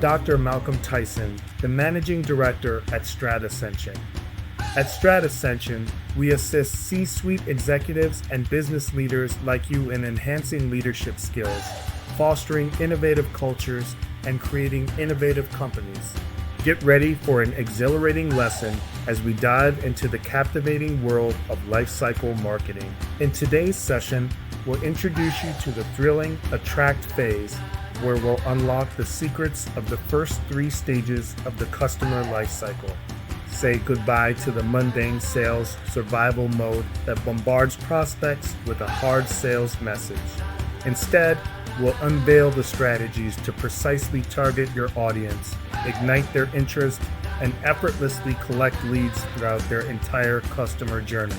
Dr. Malcolm Tyson, the Managing Director at Strat Ascension. At Strat Ascension, we assist C-suite executives and business leaders like you in enhancing leadership skills, fostering innovative cultures, and creating innovative companies. Get ready for an exhilarating lesson as we dive into the captivating world of lifecycle marketing. In today's session, we'll introduce you to the thrilling attract phase, where we'll unlock the secrets of the first 3 stages of the customer lifecycle. Say goodbye to the mundane sales survival mode that bombards prospects with a hard sales message. Instead, we'll unveil the strategies to precisely target your audience, ignite their interest, and effortlessly collect leads throughout their entire customer journey.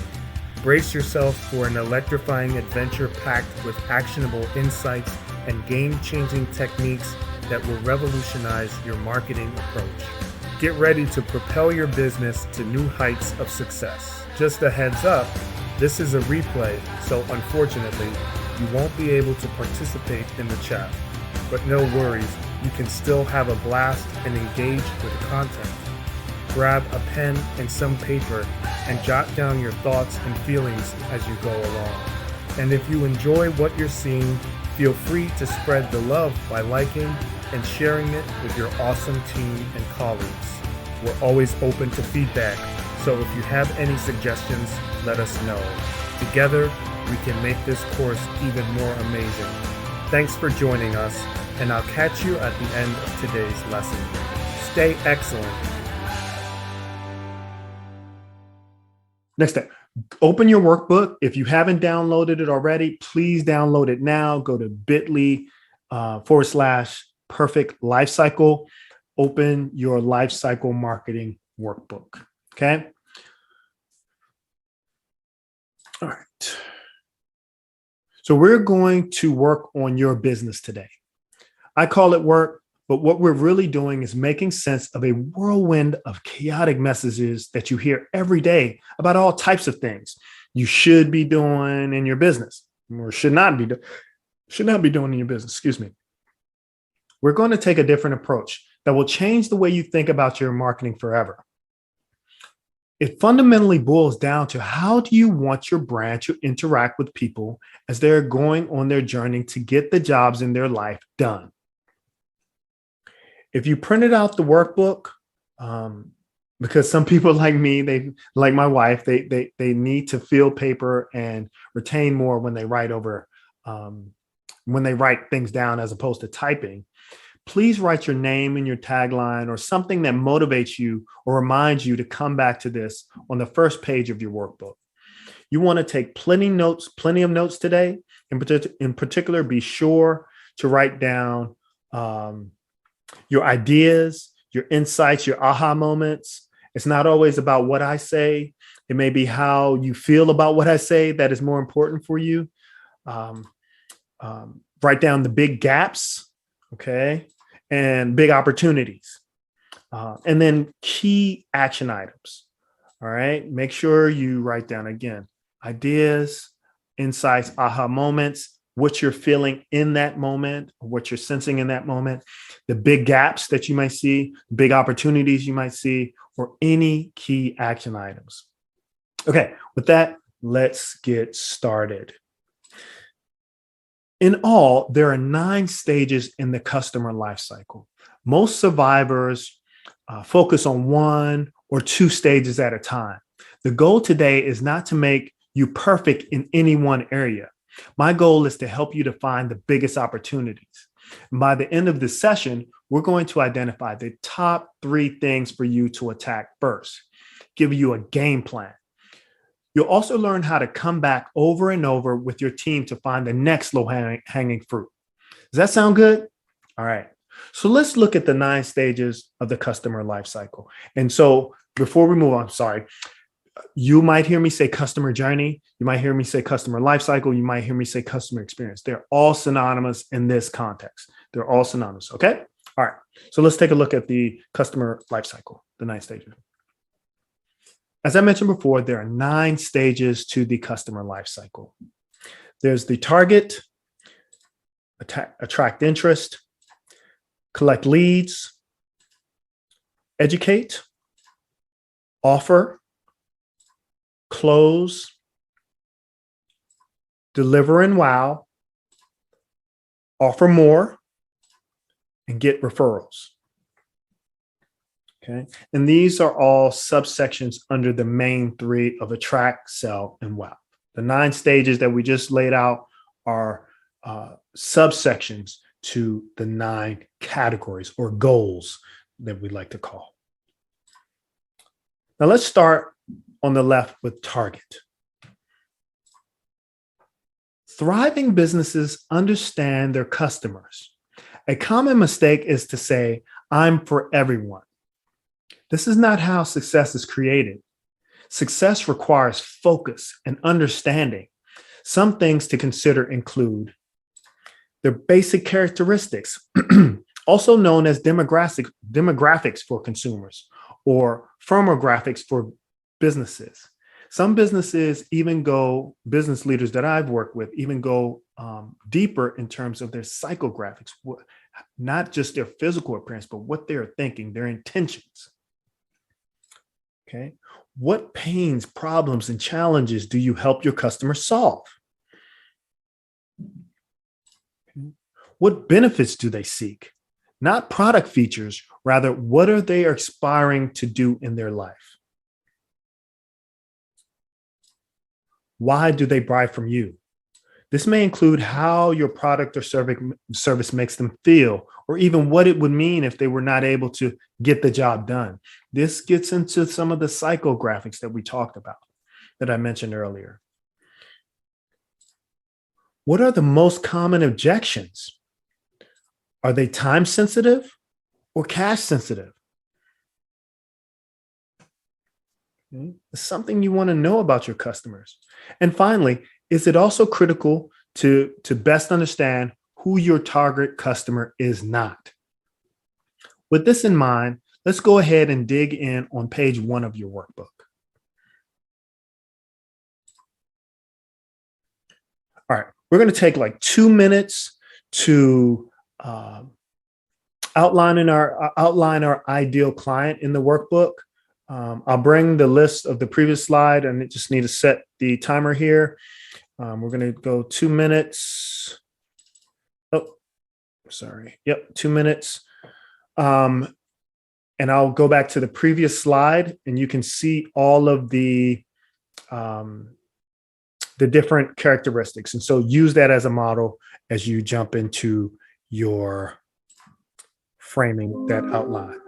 Brace yourself for an electrifying adventure packed with actionable insights and game-changing techniques that will revolutionize your marketing approach. Get ready to propel your business to new heights of success. Just a heads up, this is a replay, so unfortunately, you won't be able to participate in the chat. But no worries, you can still have a blast and engage with the content. Grab a pen and some paper and jot down your thoughts and feelings as you go along. And if you enjoy what you're seeing, feel free to spread the love by liking and sharing it with your awesome team and colleagues. We're always open to feedback, so if you have any suggestions, let us know. Together, we can make this course even more amazing. Thanks for joining us, and I'll catch you at the end of today's lesson. Stay excellent. Next step, open your workbook. If you haven't downloaded it already, please download it now. Go to bit.ly/perfect lifecycle. Open your lifecycle marketing workbook. Okay. All right. So we're going to work on your business today. I call it work, but what we're really doing is making sense of a whirlwind of chaotic messages that you hear every day about all types of things you should be doing in your business, or should not be doing in your business. Excuse me. We're going to take a different approach that will change the way you think about your marketing forever. It fundamentally boils down to, how do you want your brand to interact with people as they're going on their journey to get the jobs in their life done? If you printed out the workbook, because some people like me, like my wife, they need to feel paper and retain more when they write things down as opposed to typing. Please write your name and your tagline or something that motivates you or reminds you to come back to this on the first page of your workbook. You want to take plenty of notes today. In particular, be sure to write down your ideas, your insights, your aha moments. It's not always about what I say. It may be how you feel about what I say that is more important for you. Write down the big gaps, okay, and big opportunities. And then key action items, all right? Make sure you write down, again, ideas, insights, aha moments, what you're feeling in that moment, what you're sensing in that moment, the big gaps that you might see, big opportunities you might see, or any key action items. Okay, with that, let's get started. In all, there are 9 stages in the customer lifecycle. Most survivors focus on 1 or 2 stages at a time. The goal today is not to make you perfect in any one area. My goal is to help you to find the biggest opportunities. And by the end of this session, we're going to identify the top 3 things for you to attack first, give you a game plan. You'll also learn how to come back over and over with your team to find the next low-hanging fruit. Does that sound good? All right. So let's look at the 9 stages of the customer lifecycle. And so before we move on, you might hear me say customer journey. You might hear me say customer lifecycle. You might hear me say customer experience. They're all synonymous in this context. They're all synonymous. Okay. All right. So let's take a look at the customer lifecycle, the 9 stages. As I mentioned before, there are 9 stages to the customer lifecycle. There's the target, attract interest, collect leads, educate, offer, close, deliver and wow, offer more, and get referrals. Okay. And these are all subsections under the main three of attract, sell, and wow. The 9 stages that we just laid out are subsections to the 9 categories or goals that we like to call. Now let's start on the left with target. Thriving businesses understand their customers. A common mistake is to say, I'm for everyone. This is not how success is created. Success requires focus and understanding. Some things to consider include their basic characteristics, also known as demographics for consumers or firmographics for businesses. Some businesses even go, business leaders that I've worked with even go deeper in terms of their psychographics, not just their physical appearance, but what they're thinking, their intentions. Okay. What pains, problems, and challenges do you help your customers solve? Okay. What benefits do they seek? Not product features, rather, what are they aspiring to do in their life? Why do they buy from you? This may include how your product or service makes them feel, or even what it would mean if they were not able to get the job done. This gets into some of the psychographics that we talked about, that I mentioned earlier. What are the most common objections? Are they time sensitive or cash sensitive? It's something you want to know about your customers. And finally, is it also critical to best understand who your target customer is not? With this in mind, let's go ahead and dig in on page 1 of your workbook. All right, we're going to take like 2 minutes to outline our ideal client in the workbook. I'll bring the list of the previous slide, and I just need to set the timer here. We're going to go 2 minutes. Oh, sorry. Yep, 2 minutes. And I'll go back to the previous slide, and you can see all of the different characteristics. And so use that as a model as you jump into your framing that outline.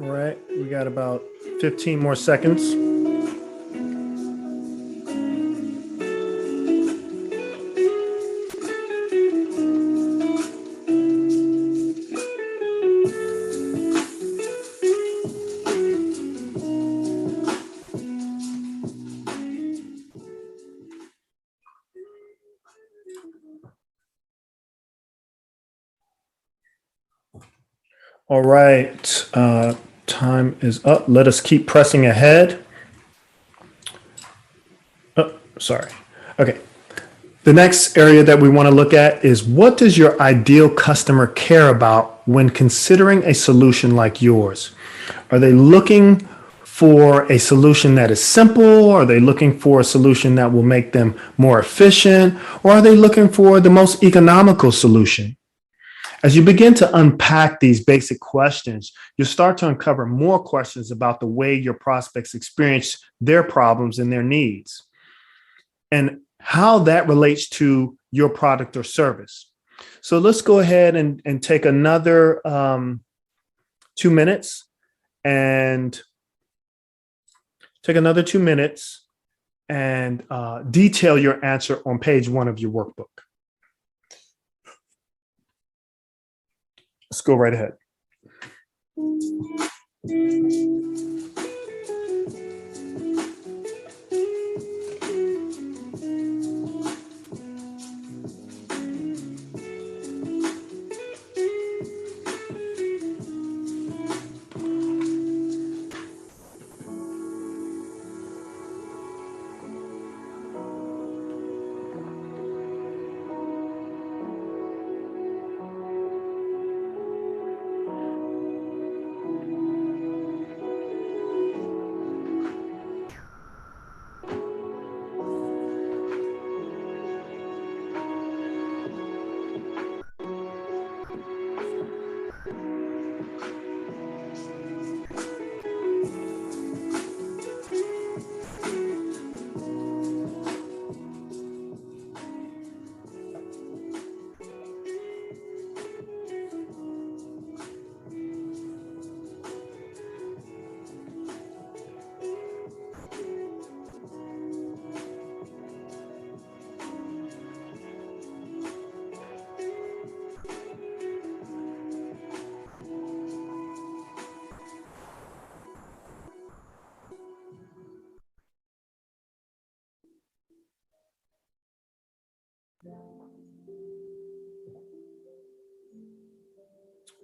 All right, we got about 15 more seconds. All right. Time is up. Let us keep pressing ahead. Oh, sorry. Okay. The next area that we want to look at is, what does your ideal customer care about when considering a solution like yours? Are they looking for a solution that is simple? Are they looking for a solution that will make them more efficient? Or are they looking for the most economical solution? As you begin to unpack these basic questions, you'll start to uncover more questions about the way your prospects experience their problems and their needs, and how that relates to your product or service. So let's go ahead and take another 2 minutes and detail your answer on page 1 of your workbook. Let's go right ahead.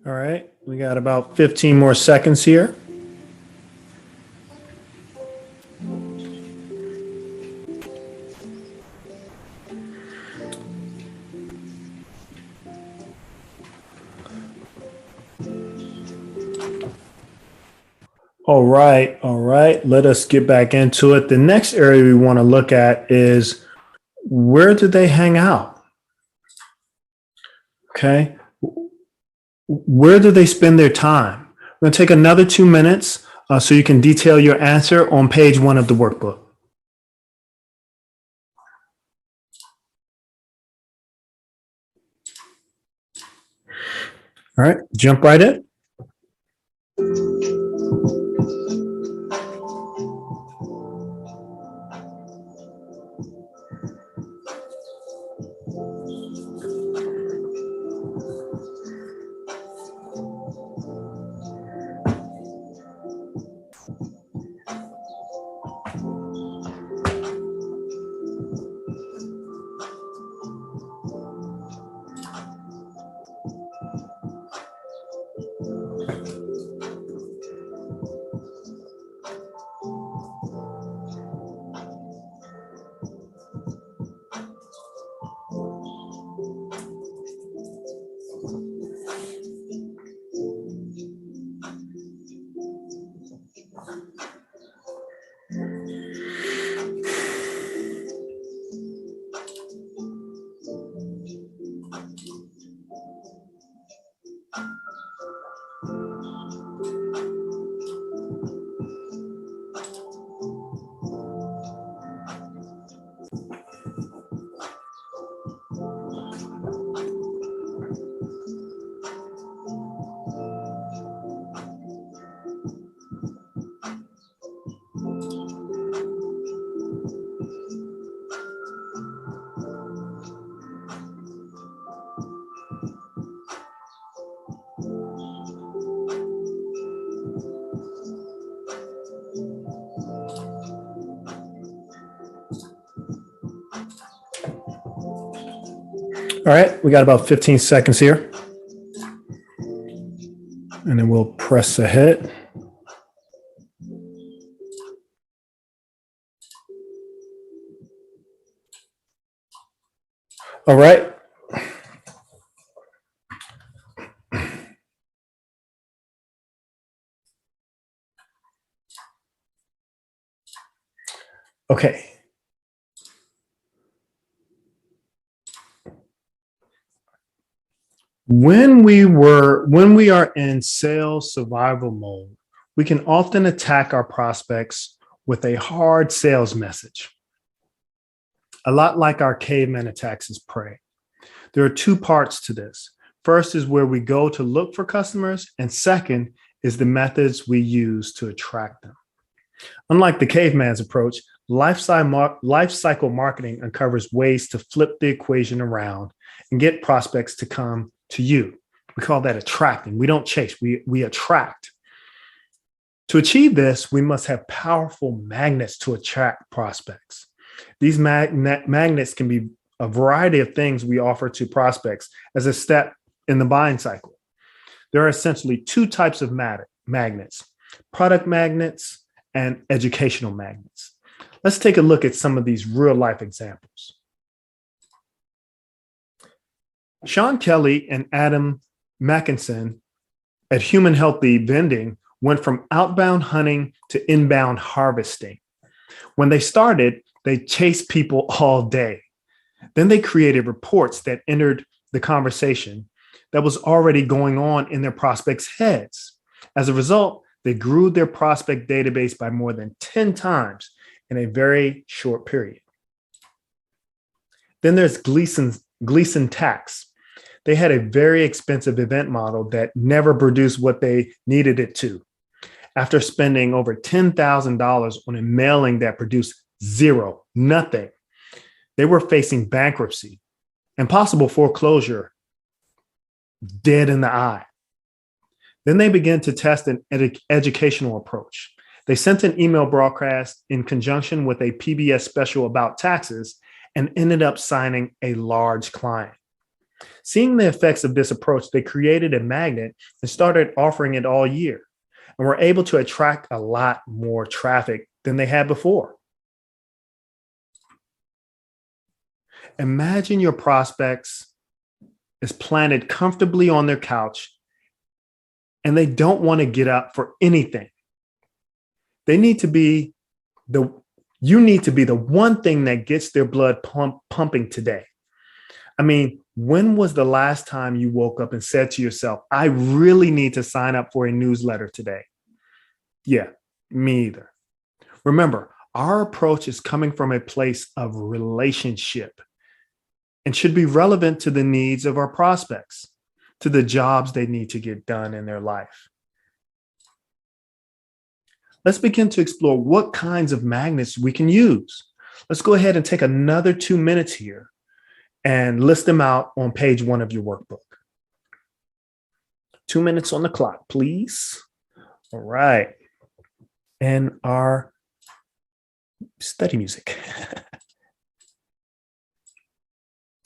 All right, we got about 15 more seconds here. All right. Let us get back into it. The next area we want to look at is, where do they hang out? Okay. Where do they spend their time? We're going to take another 2 minutes so you can detail your answer on page 1 of the workbook. All right, jump right in. All right, we got about 15 seconds here. And then And we'll press ahead. All right. Okay. When we are in sales survival mode, we can often attack our prospects with a hard sales message. A lot like our caveman attacks his prey. There are two parts to this. First is where we go to look for customers, and second is the methods we use to attract them. Unlike the caveman's approach, lifecycle marketing uncovers ways to flip the equation around and get prospects to come to you. We call that attracting. We don't chase, we attract. To achieve this, we must have powerful magnets to attract prospects. These magnets can be a variety of things we offer to prospects as a step in the buying cycle. There are essentially two types of magnets: product magnets and educational magnets. Let's take a look at some of these real life examples. Sean Kelly and Adam Mackinson at Human Healthy Vending went from outbound hunting to inbound harvesting. When they started, they chased people all day. Then they created reports that entered the conversation that was already going on in their prospects' heads. As a result, they grew their prospect database by more than 10 times in a very short period. Then there's Gleason Tax. They had a very expensive event model that never produced what they needed it to. After spending over $10,000 on a mailing that produced nothing, they were facing bankruptcy and possible foreclosure, dead in the eye. Then they began to test an educational approach. They sent an email broadcast in conjunction with a PBS special about taxes and ended up signing a large client. Seeing the effects of this approach, they created a magnet and started offering it all year, and were able to attract a lot more traffic than they had before. Imagine your prospects is planted comfortably on their couch and they don't want to get up for anything. You need to be the one thing that gets their blood pumping today. I mean, when was the last time you woke up and said to yourself, I really need to sign up for a newsletter today? Yeah, me either. Remember, our approach is coming from a place of relationship and should be relevant to the needs of our prospects, to the jobs they need to get done in their life. Let's begin to explore what kinds of magnets we can use. Let's go ahead and take another 2 minutes here and list them out on page 1 of your workbook. 2 minutes on the clock, please. All right. And our study music.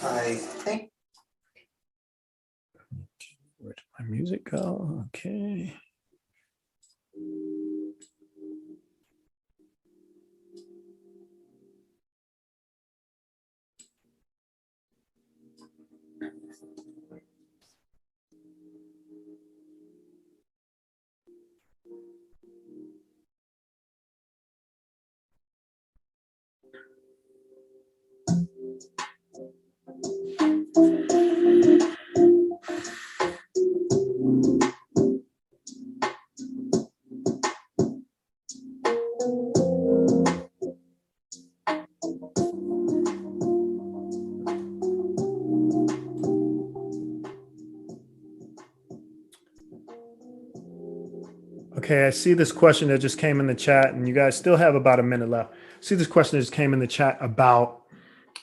I think. Where did my music go? Okay. Okay, I see this question that just came in the chat, and you guys still have about a minute left. See this question that just came in the chat about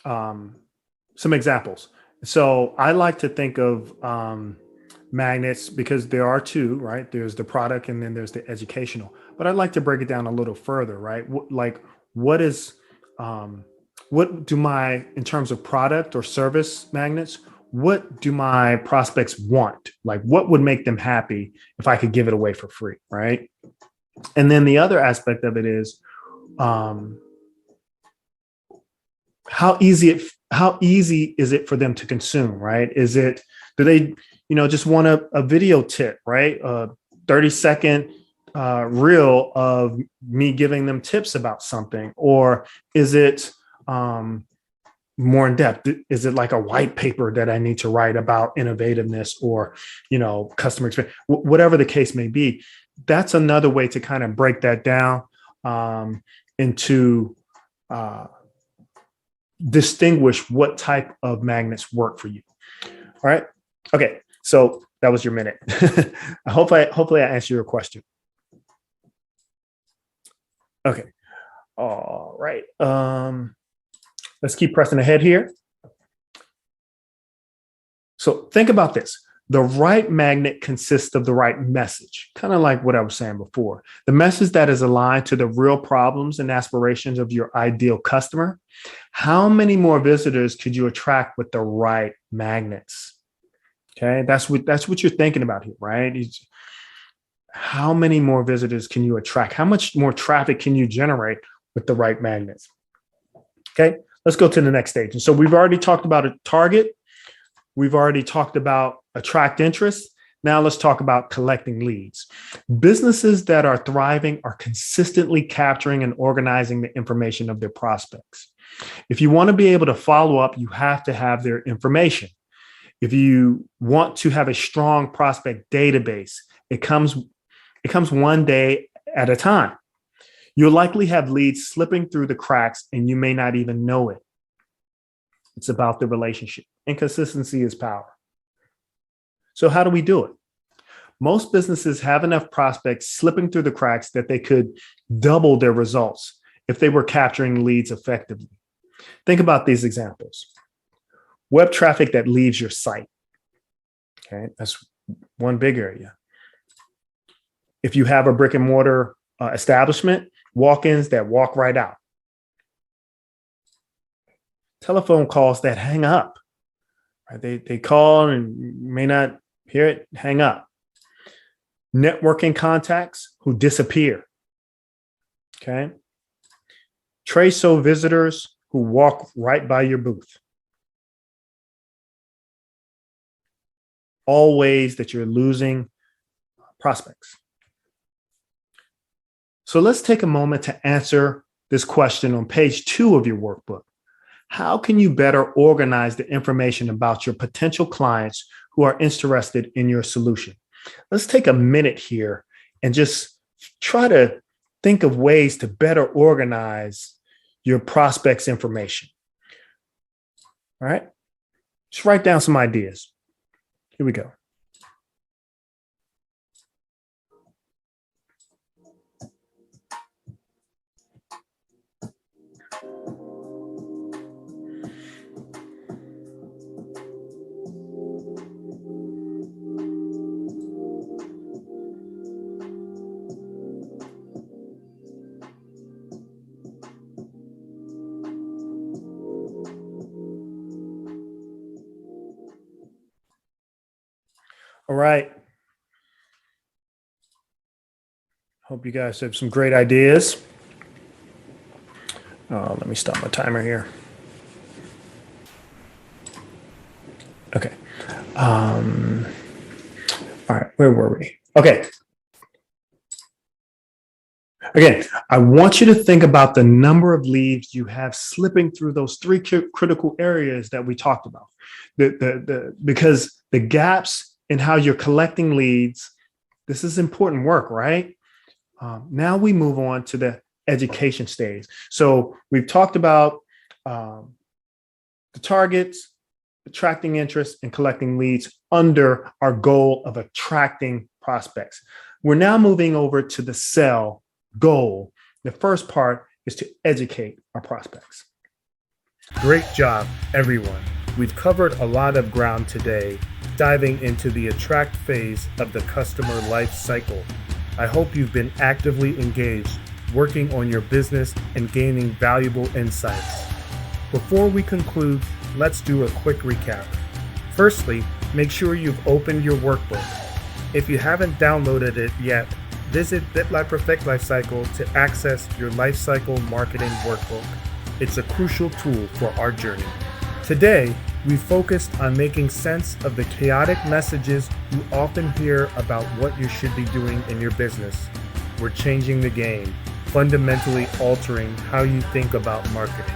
some examples. So I like to think of magnets because there are two, right? There's the product and then there's the educational. But I'd like to break it down a little further, right? What do my, in terms of product or service magnets, what do my prospects want? Like, what would make them happy if I could give it away for free, right? And then the other aspect of it is how easy is it for them to consume, right? Do they, just want a video tip, right? A 30-second reel of me giving them tips about something, or is it more in depth? Is it like a white paper that I need to write about innovativeness or, customer experience, whatever the case may be? That's another way to kind of break that down into distinguish what type of magnets work for you. All right. Okay. So that was your minute. Hopefully I answered your question. Okay. All right. Let's keep pressing ahead here. So think about this. The right magnet consists of the right message, kind of like what I was saying before. The message that is aligned to the real problems and aspirations of your ideal customer. How many more visitors could you attract with the right magnets? Okay, that's what you're thinking about here, right? How many more visitors can you attract? How much more traffic can you generate with the right magnets? Okay, let's go to the next stage. And so we've already talked about a target. We've already talked about attract interest. Now let's talk about collecting leads. Businesses that are thriving are consistently capturing and organizing the information of their prospects. If you want to be able to follow up, you have to have their information. If you want to have a strong prospect database, it comes one day at a time. You'll likely have leads slipping through the cracks and you may not even know it. It's about the relationship, and consistency is power. So how do we do it? Most businesses have enough prospects slipping through the cracks that they could double their results if they were capturing leads effectively. Think about these examples. Web traffic that leaves your site. Okay, that's one big area. If you have a brick and mortar establishment, walk-ins that walk right out. Telephone calls that hang up. Right? They call and you may not hear it, hang up. Networking contacts who disappear. Okay. Trade show visitors who walk right by your booth. All ways that you're losing prospects. So let's take a moment to answer this question on page 2 of your workbook. How can you better organize the information about your potential clients who are interested in your solution? Let's take a minute here and just try to think of ways to better organize your prospects' information. All right, just write down some ideas. Here we go. All right. Hope you guys have some great ideas. Let me stop my timer here. Okay. All right. Where were we? Okay. Again, I want you to think about the number of leads you have slipping through those 3 critical areas that we talked about. Because the gaps in how you're collecting leads, this is important work, right? Now we move on to the education stage. So we've talked about the targets, attracting interest, and collecting leads under our goal of attracting prospects. We're now moving over to the sell goal. The first part is to educate our prospects. Great job, everyone. We've covered a lot of ground today, diving into the attract phase of the customer life cycle. I hope you've been actively engaged, working on your business and gaining valuable insights. Before we conclude, let's do a quick recap. Firstly, make sure you've opened your workbook. If you haven't downloaded it yet, visit bit.ly/perfect Lifecycle to access your Lifecycle marketing workbook. It's a crucial tool for our journey. Today, we focused on making sense of the chaotic messages you often hear about what you should be doing in your business. We're changing the game, fundamentally altering how you think about marketing.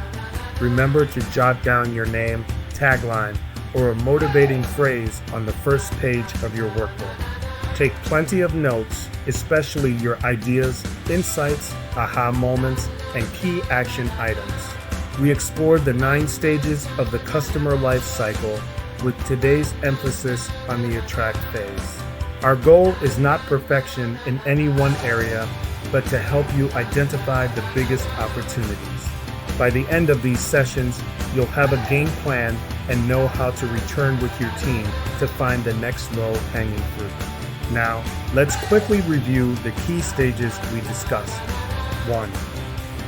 Remember to jot down your name, tagline, or a motivating phrase on the first page of your workbook. Take plenty of notes, especially your ideas, insights, aha moments, and key action items. We explored the 9 stages of the customer life cycle with today's emphasis on the attract phase. Our goal is not perfection in any one area, but to help you identify the biggest opportunities. By the end of these sessions, you'll have a game plan and know how to return with your team to find the next low-hanging fruit. Now, let's quickly review the key stages we discussed. 1.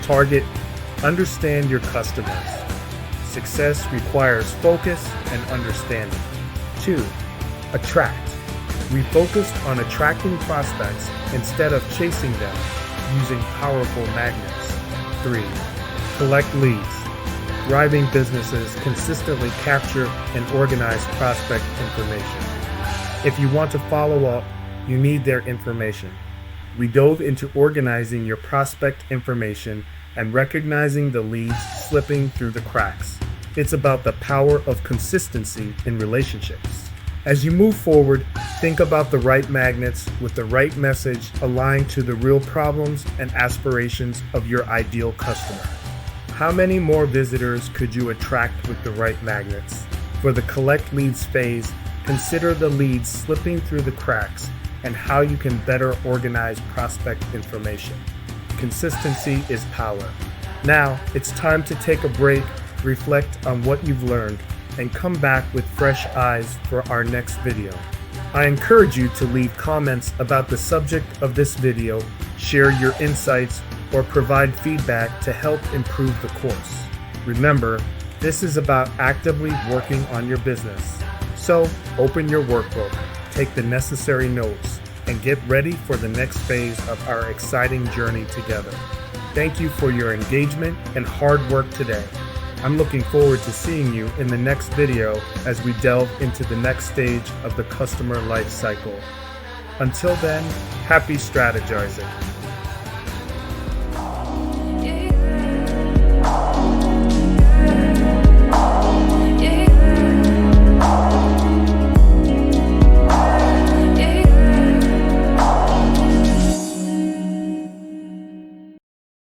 Target. Understand your customers. Success requires focus and understanding. 2. Attract. We focused on attracting prospects instead of chasing them using powerful magnets. 3. Collect leads. Thriving businesses consistently capture and organize prospect information. If you want to follow up, you need their information. We dove into organizing your prospect information and recognizing the leads slipping through the cracks. It's about the power of consistency in relationships. As you move forward, think about the right magnets with the right message aligned to the real problems and aspirations of your ideal customer. How many more visitors could you attract with the right magnets? For the collect leads phase, consider the leads slipping through the cracks and how you can better organize prospect information. Consistency is power. Now, it's time to take a break, reflect on what you've learned, and come back with fresh eyes for our next video. I encourage you to leave comments about the subject of this video, share your insights, or provide feedback to help improve the course. Remember, this is about actively working on your business. So, open your workbook, take the necessary notes, and get ready for the next phase of our exciting journey together. Thank you for your engagement and hard work today. I'm looking forward to seeing you in the next video as we delve into the next stage of the customer life cycle. Until then, happy strategizing.